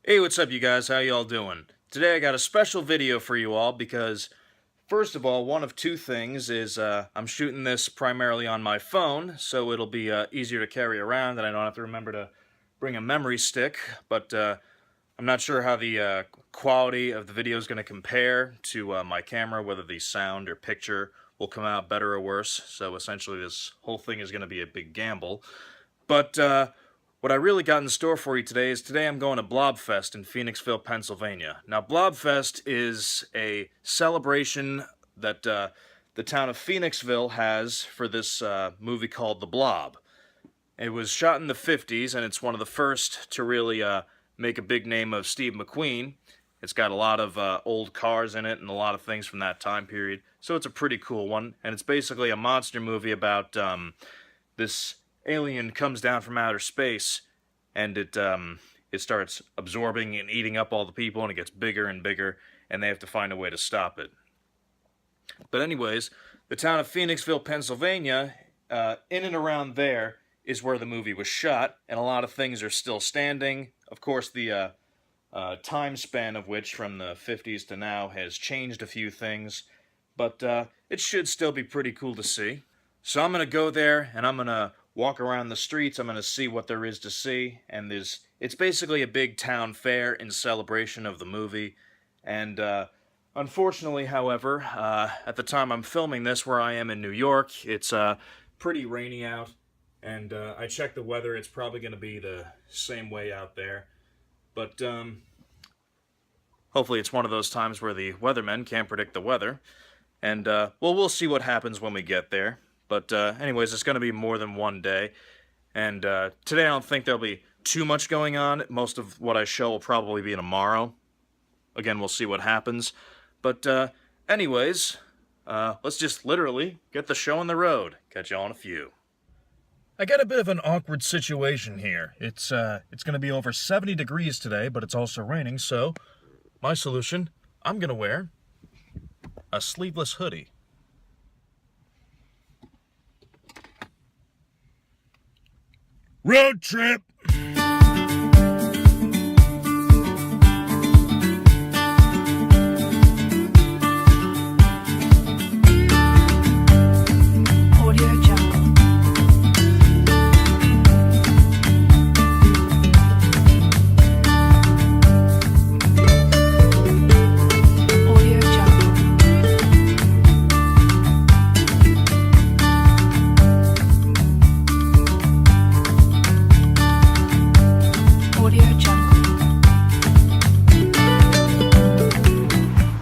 Hey, what's up you guys? How y'all doing? Today I got a special video for you all because, first of all, one of two things is I'm shooting this primarily on my phone, so it'll be easier to carry around and I don't have to remember to bring a memory stick, but I'm not sure how the quality of the video is going to compare to my camera, whether the sound or picture will come out better or worse, so essentially this whole thing is going to be a big gamble. But what I really got in store for you today is I'm going to BlobFest in Phoenixville, Pennsylvania. Now, BlobFest is a celebration that the town of Phoenixville has for this movie called The Blob. It was shot in the 50s, and it's one of the first to really make a big name of Steve McQueen. It's got a lot of old cars in it and a lot of things from that time period, so it's a pretty cool one. And it's basically a monster movie about this alien comes down from outer space, and it starts absorbing and eating up all the people, and it gets bigger and bigger, and they have to find a way to stop it. But anyways, the town of Phoenixville, Pennsylvania, in and around there is where the movie was shot, and a lot of things are still standing. Of course, the time span of which from the 50s to now has changed a few things, but it should still be pretty cool to see. So I'm going to go there, and I'm going to walk around the streets. I'm going to see what there is to see, and it's basically a big town fair in celebration of the movie. And unfortunately, however, at the time I'm filming this, where I am in New York, it's pretty rainy out, and I checked the weather. It's probably going to be the same way out there, but hopefully it's one of those times where the weathermen can't predict the weather, and well, we'll see what happens when we get there. But anyways, it's going to be more than one day, and today I don't think there'll be too much going on. Most of what I show will probably be tomorrow. Again, we'll see what happens. But anyways, let's just literally get the show on the road. Catch y'all in a few. I got a bit of an awkward situation here. It's going to be over 70 degrees today, but it's also raining, so my solution, I'm going to wear a sleeveless hoodie. Road trip!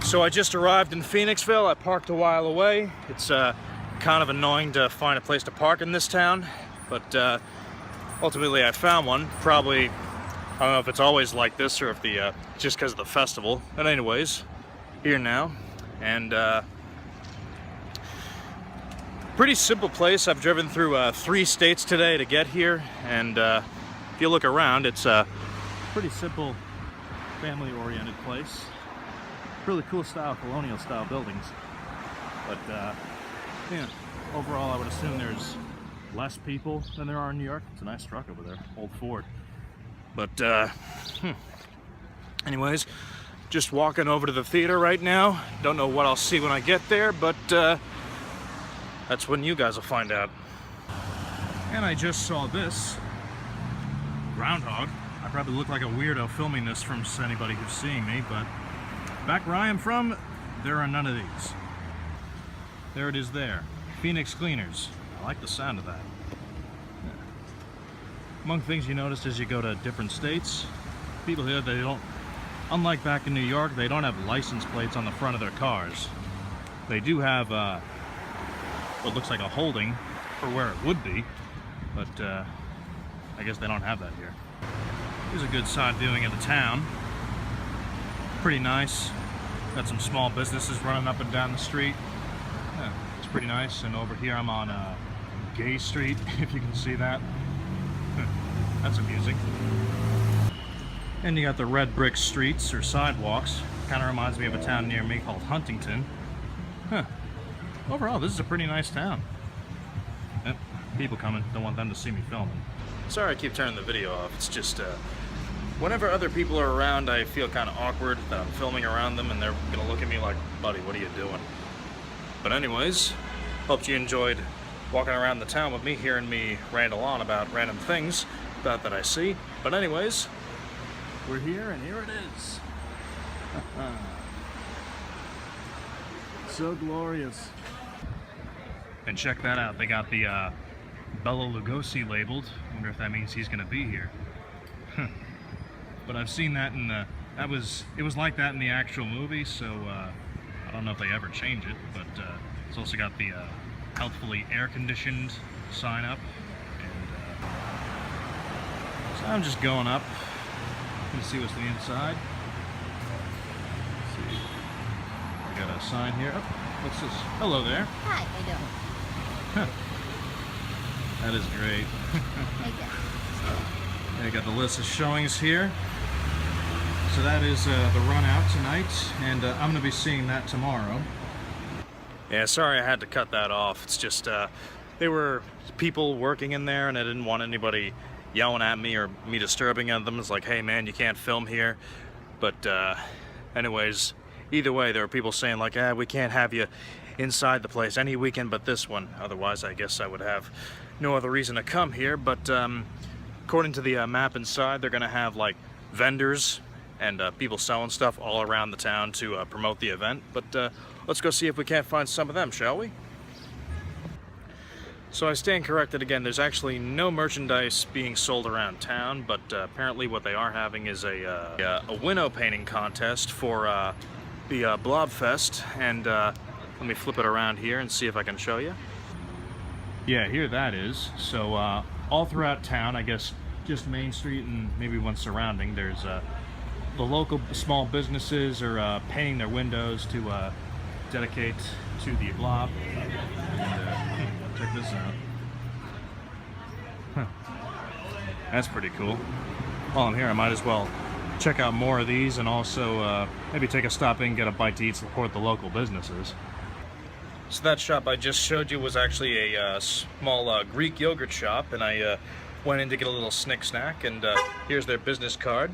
So I just arrived in Phoenixville. I parked a while away. It's kind of annoying to find a place to park in this town, but ultimately I found one. Probably, I don't know if it's always like this or if just because of the festival. But anyways, here now, and pretty simple place. I've driven through 3 states today to get here, and if you look around, it's a pretty simple, family-oriented place. Really cool style, colonial style buildings, but yeah, overall I would assume there's less people than there are in New York. It's a nice truck over there, old Ford. But anyways, just walking over to the theater right now. Don't know what I'll see when I get there, but that's when you guys will find out. And I just saw this groundhog. I probably look like a weirdo filming this from anybody who's seeing me, but back where I am from, there are none of these. There it is there. Phoenix Cleaners. I like the sound of that. Yeah. Among things you notice as you go to different states, people here, they don't, unlike back in New York, they don't have license plates on the front of their cars. They do have what looks like a holding for where it would be, but I guess they don't have that here. Here's a good side viewing of the town. Pretty nice. Got some small businesses running up and down the street. Yeah, it's pretty nice. And over here I'm on Gay Street, if you can see that. That's amusing. And you got the red brick streets or sidewalks. Kind of reminds me of a town near me called Huntington. Huh. Overall, this is a pretty nice town. Yep. People coming, don't want them to see me filming. Sorry I keep turning the video off. It's just whenever other people are around, I feel kind of awkward that I'm filming around them and they're gonna look at me like, buddy, what are you doing? But anyways, hope you enjoyed walking around the town with me, hearing me ramble on about random things that I see. But anyways, we're here and here it is. So glorious. And check that out, they got the Bela Lugosi labeled. I wonder if that means he's gonna be here. But I've seen that in the, it was like that in the actual movie, so I don't know if they ever change it, but it's also got the healthfully air-conditioned sign up. And so I'm just going up. Let's see what's the inside. Let's see. We got a sign here. Oh, what's this? Hello there. Hi, how you doing? That is great. I got the list of showings here. So that is the Runout tonight, and I'm going to be seeing that tomorrow. Yeah, sorry I had to cut that off. It's just, there were people working in there, and I didn't want anybody yelling at me or me disturbing them. It's like, hey man, you can't film here. But anyways, either way, there were people saying like, we can't have you inside the place any weekend but this one. Otherwise, I guess I would have no other reason to come here. But according to the map inside, they're gonna have like vendors and people selling stuff all around the town to promote the event. But let's go see if we can't find some of them, shall we? So I stand corrected again, there's actually no merchandise being sold around town, but apparently what they are having is a window painting contest for the BlobFest, and let me flip it around here and see if I can show you. Yeah, here that is. So all throughout town, I guess just Main Street and maybe one surrounding, there's the local small businesses are painting their windows to dedicate to the blob. And, check this out. Huh. That's pretty cool. While I'm here, I might as well check out more of these and also maybe take a stop in, get a bite to eat, support the local businesses. So that shop I just showed you was actually a small Greek yogurt shop, and I went in to get a little snack, and here's their business card.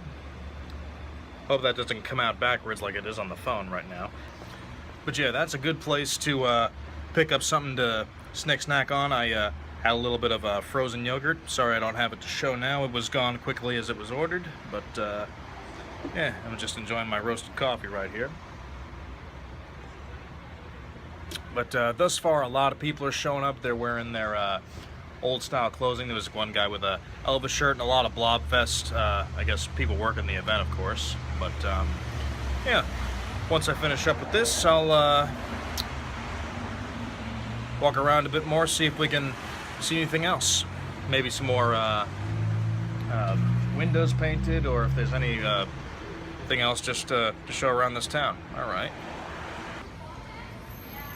Hope that doesn't come out backwards like it is on the phone right now. But yeah, that's a good place to pick up something to snack on. I had a little bit of frozen yogurt. Sorry I don't have it to show now. It was gone quickly as it was ordered. But yeah, I'm just enjoying my roasted coffee right here. But thus far, a lot of people are showing up. They're wearing their old style clothing. There was one guy with a Elvis shirt and a lot of BlobFest, I guess people working the event, of course. But yeah, once I finish up with this, I'll walk around a bit more, see if we can see anything else. Maybe some more windows painted, or if there's anything else just to show around this town. All right.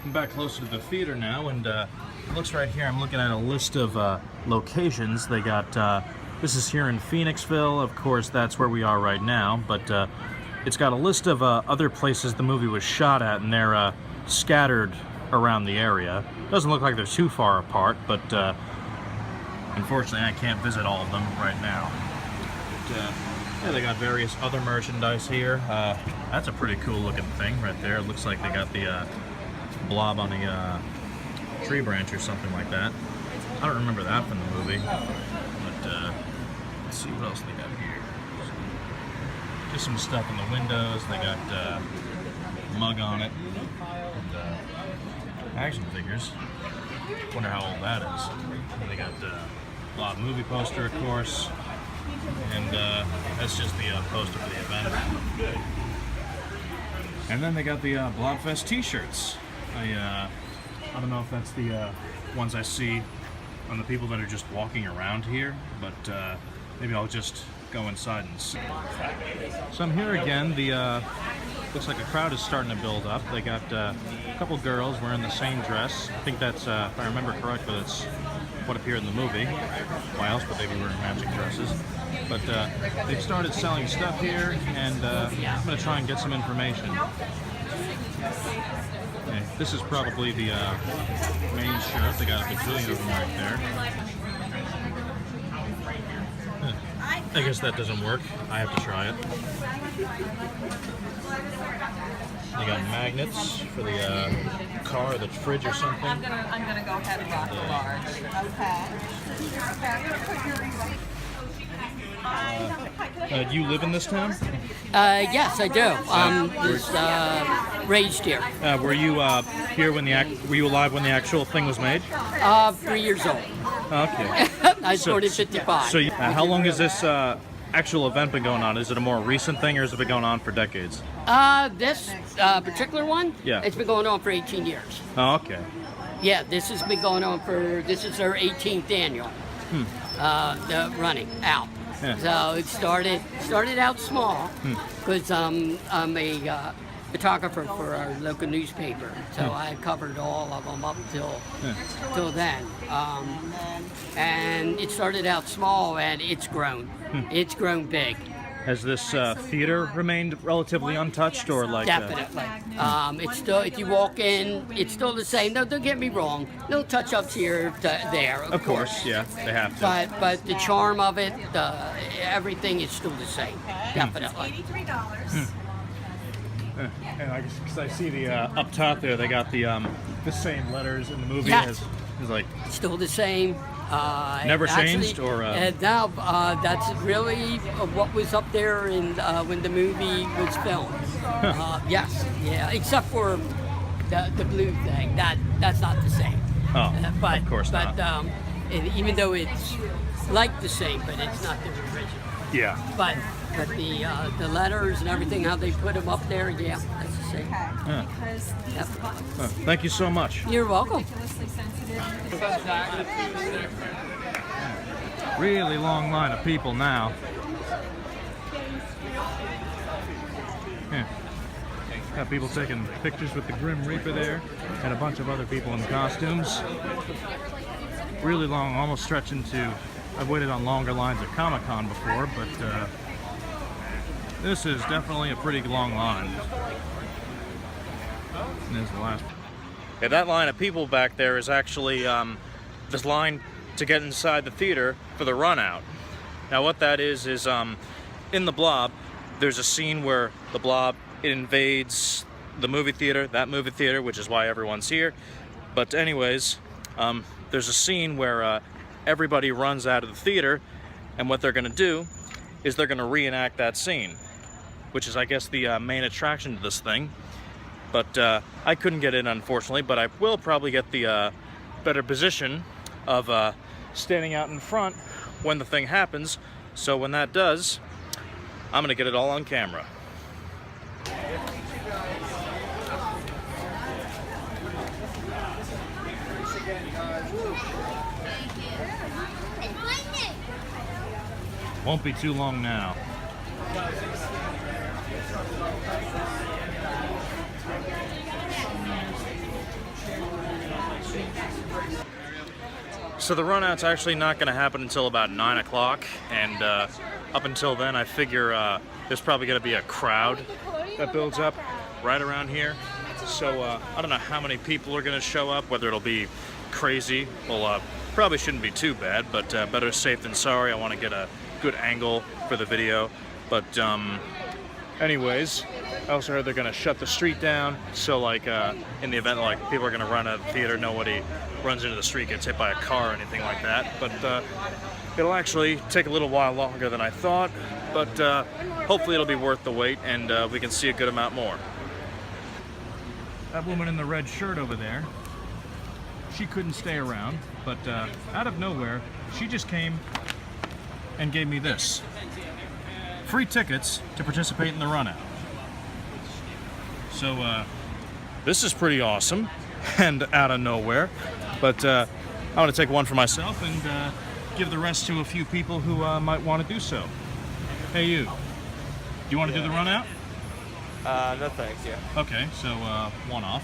I'm back closer to the theater now, and it looks right here, I'm looking at a list of locations. They got, this is here in Phoenixville, of course that's where we are right now, but it's got a list of other places the movie was shot at, and they're scattered around the area. Doesn't look like they're too far apart, but unfortunately I can't visit all of them right now. But, yeah, they got various other merchandise here. That's a pretty cool looking thing right there. It looks like they got the blob on a tree branch or something like that. I don't remember that from the movie, but let's see what else they got here. Just some stuff in the windows. They got a mug on it, and action figures. Wonder how old that is. And they got the blob movie poster, of course, and that's just the poster for the event. And then they got the BlobFest t-shirts. I don't know if that's the ones I see on the people that are just walking around here, but maybe I'll just go inside and see. So I'm here again. The looks like a crowd is starting to build up. They got a couple girls wearing the same dress. I think that's, if I remember correctly, that's what appeared in the movie. Why else would they be wearing matching dresses? But they've started selling stuff here, and I'm going to try and get some information. Okay, this is probably the main shirt. They got a bajillion of them right there. I guess that doesn't work. I have to try it. You got magnets for the car, the fridge or something. I'm gonna go ahead and rock the large. Okay. Do you live in this town? Yes, I do. Was raised here. Were you here when were you alive when the actual thing was made? 3 years old. Okay. I was born in 55. So how long has this actual event been going on? Is it a more recent thing, or has it been going on for decades? This particular one, Yeah. it's been going on for 18 years. Oh, okay. Yeah, this has been going on this is our 18th annual the running out. Yeah. So it started out small because I'm a photographer for our local newspaper. So I covered all of them up till then. And it started out small and it's grown. It's grown big. Has this theater remained relatively untouched, or like? Definitely. It's still, if you walk in, it's still the same. No, don't get me wrong. No touch-ups here, there. Of course, yeah, they have to. But the charm of it, everything is still the same. Definitely. $83. And I guess because I see the up top there, they got the same letters in the movie. Yes. As like Still the same. Never actually, changed, or? No, that's really what was up there when the movie was filmed. Yes, yeah, except for the blue thing. That's not the same. Oh, But of course not. Even though it's like the same, but it's not the original. Yeah. But the letters and everything, how they put them up there, yeah, that's the same. Yeah. Definitely. Thank you so much. You're welcome. Really long line of people now. Yeah. Got people taking pictures with the Grim Reaper there, and a bunch of other people in costumes. Really long, almost stretching to. I've waited on longer lines at Comic-Con before, but this is definitely a pretty long line. And there's the last. Yeah, that line of people back there is actually this line to get inside the theater for the Runout. Now what that is in the Blob, there's a scene where the Blob invades the movie theater, that movie theater, which is why everyone's here. But anyways, there's a scene where everybody runs out of the theater, and what they're gonna do is they're gonna reenact that scene, which is, I guess, the main attraction to this thing. But I couldn't get in, unfortunately, but I will probably get the better position of standing out in front when the thing happens. So when that does, I'm gonna get it all on camera. Won't be too long now. So the Runout's actually not going to happen until about 9 o'clock, and up until then I figure there's probably going to be a crowd that builds up right around here. So I don't know how many people are going to show up, whether it'll be crazy. Well, probably shouldn't be too bad, but better safe than sorry. I want to get a good angle for the video. But anyways, I also heard they're going to shut the street down, so like in the event like people are going to run out of the theater, nobody runs into the street, gets hit by a car or anything like that. But it'll actually take a little while longer than I thought, but hopefully it'll be worth the wait, and we can see a good amount more. That woman in the red shirt over there, she couldn't stay around, but out of nowhere, she just came and gave me this. Free tickets to participate in the Runout. So this is pretty awesome and out of nowhere, but I want to take one for myself and give the rest to a few people who might want to do so. Hey you, do you want to do the Runout? No thanks, yeah. Okay, so one off.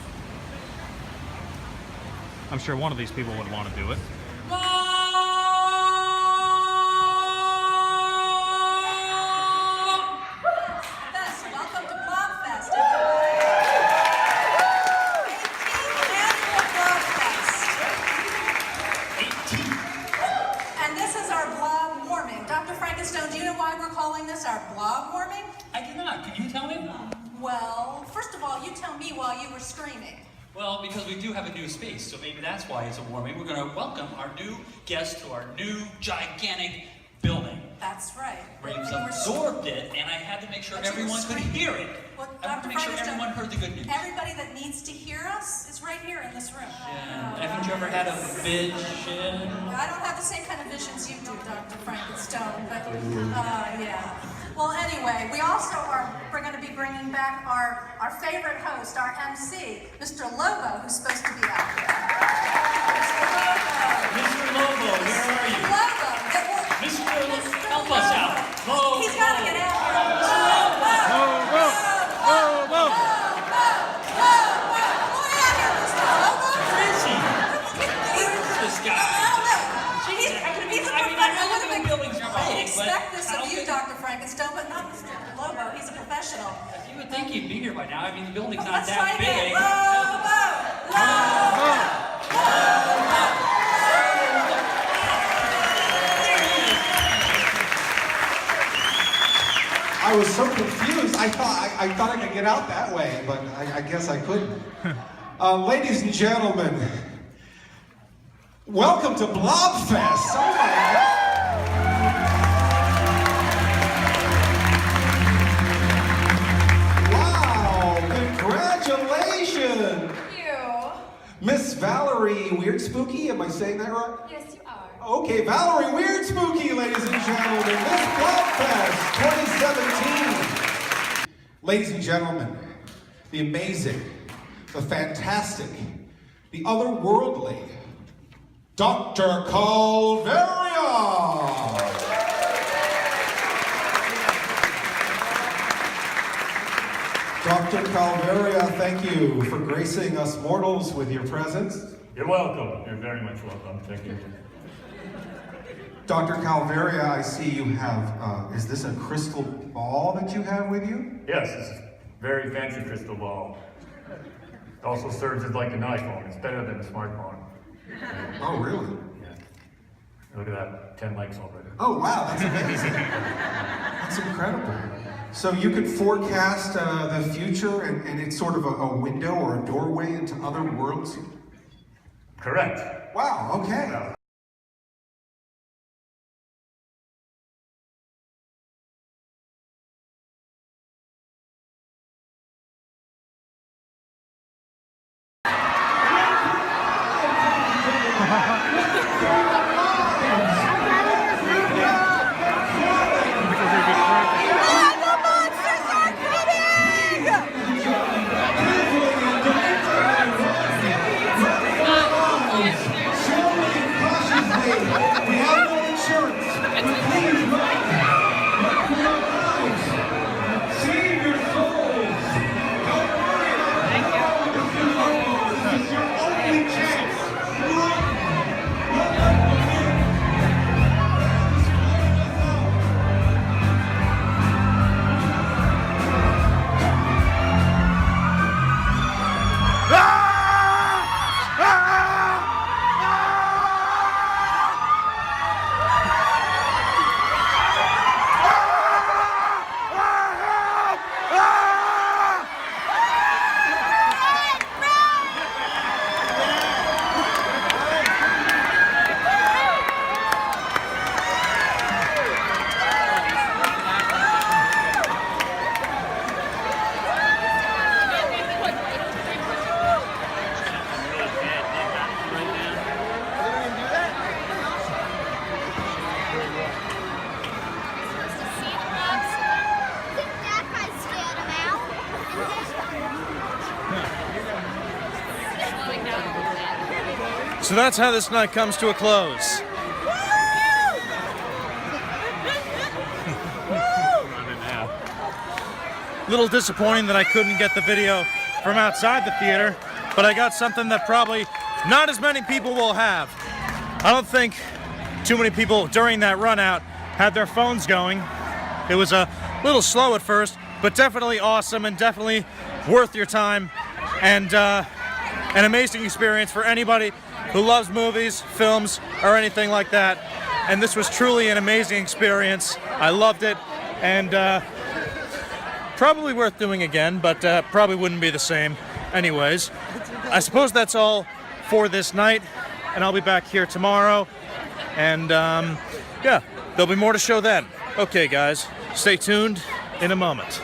I'm sure one of these people would want to do it. Welcome to BlobFest, everybody. 18th annual BlobFest. 18. And this is our Blob warming. Dr. Frankenstone, do you know why not? Can you tell me? Well, first of all, you tell me while you were screaming. Well, because we do have a new space, so maybe that's why it's a warming. We're going to welcome our new guest to our new gigantic building. That's right. We've absorbed it, and I had to make sure everyone could hear it. Well, I had to make sure Frankenstein, everyone heard the good news. Everybody that needs to hear us is right here in this room. Haven't you ever had a vision? I don't have the same kind of visions you do, Dr. Frankenstein, but yeah. Well, anyway, we also we're going to be bringing back our favorite host, our MC, Mr. Lobo, who's supposed to be out here. Mr. Lobo, where are you? Lobo, Mr. Lobo, help us out. Lobo. He's got to get out here. Where is he? Where is this guy? I expect this of you, Dr. Frankenstein, but not Mr. Lobo. He's a professional. You would think he'd be here by now. I mean, the building's not Let's try that again. big. I was so confused. I thought I could get out that way, but I guess I couldn't. Ladies and gentlemen, welcome to BlobFest. Oh my God. Congratulations! Thank you. Miss Valerie Weird Spooky, am I saying that right? Yes, you are. Okay, Valerie Weird Spooky, ladies and gentlemen, Miss BlobFest 2017. Ladies and gentlemen, the amazing, the fantastic, the otherworldly, Dr. Calveria! Dr. Calveria, thank you for gracing us mortals with your presence. You're welcome. You're very much welcome. Thank you. Dr. Calveria, I see you have, is this a crystal ball that you have with you? Yes, it's a very fancy crystal ball. It also serves as like an iPhone. It's better than a smartphone. Oh, really? Yeah. Look at that, 10 likes already. Oh, wow, that's amazing. That's incredible. So you could forecast the future and it's sort of a window or a doorway into other worlds? Correct. Wow, okay. Well, So that's how this night comes to a close. Little disappointing that I couldn't get the video from outside the theater, but I got something that probably not as many people will have. I don't think too many people during that run out had their phones going. It was a little slow at first, but definitely awesome and definitely worth your time, and an amazing experience for anybody who loves movies, films, or anything like that. And this was truly an amazing experience. I loved it, and Probably worth doing again, but probably wouldn't be the same. Anyways, I suppose that's all for this night, and I'll be back here tomorrow. And yeah, there'll be more to show then. Okay, guys, stay tuned in a moment.